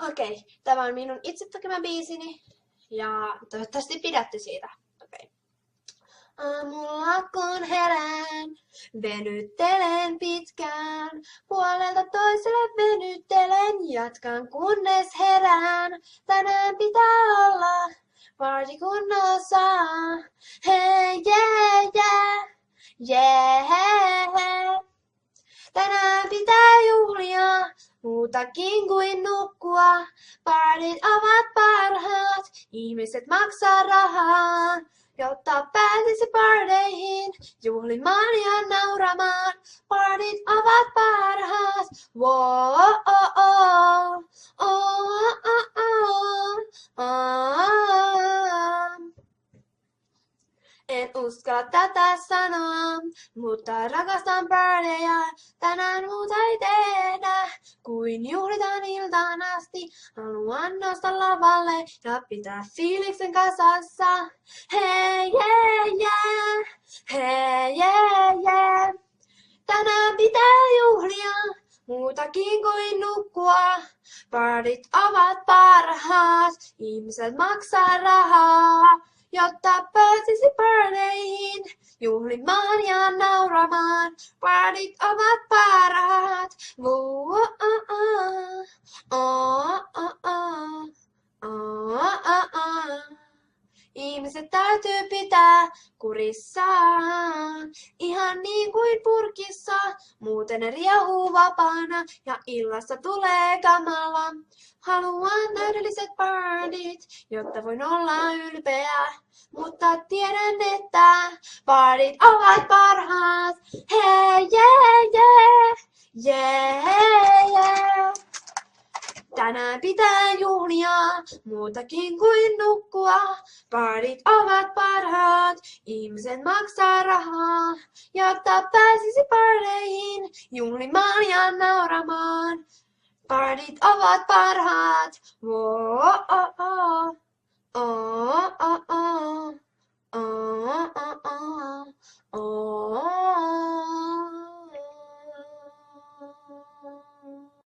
Okei, tämä on minun itse tekemä biisini ja toivottavasti pidätte siitä. Okei. Aamulla kun herään, venyttelen pitkään. Puolelta toiselle venyttelen, jatkan kunnes herään. Tänään pitää olla party kunnossa. Hei, yeah, yeah, yeah. Tänään pitää juhlia, muutakin kuin nukkua. Partit ovat parhaat, ihmiset maksaa rahaa, jotta pääsisi parteihin, juhlimaan ja nauramaan. Partit ovat parhaat, wow, oh, oh, oh, oh, oh, oh. En uskalla tätä sanoa, mutta rakastan pardeja. Tänään muuta ei tehdä, kuin juhlitaan iltaan asti. Haluan nousta lavalle ja pitää fiiliksen kasassa. Hei, yeah, yeah, hei, yeah, yeah. Tänään pitää juhlia, muutakin kuin nukkua. Partit ovat parhaat, ihmiset maksaa rahaa, jotta pääsisi parteihin, juhlimaan ja nauramaan. Partit ovat parhaat. Oh, oh, oh, oh, oh, oh, oh, oh. Ihmiset täytyy pitää kurissaan, ihan niin kuin purkissa, muuten ne riehuu vapaana ja illasta tulee kamala. Haluan täydelliset partit, jotta voin olla ylpeä, mutta tiedän, että partit ovat parhaat. Hei, yeah, yeah, yeah, yeah. Tänään pitää juhlia, muutakin kuin nukkua. Partit ovat parhaat, ihmiset maksaa rahaa, jotta pääsisi parteihin, juhlimaan ja nauramaan. Partit ovat parhaat, oh, oh, oh, oh, oh, oh.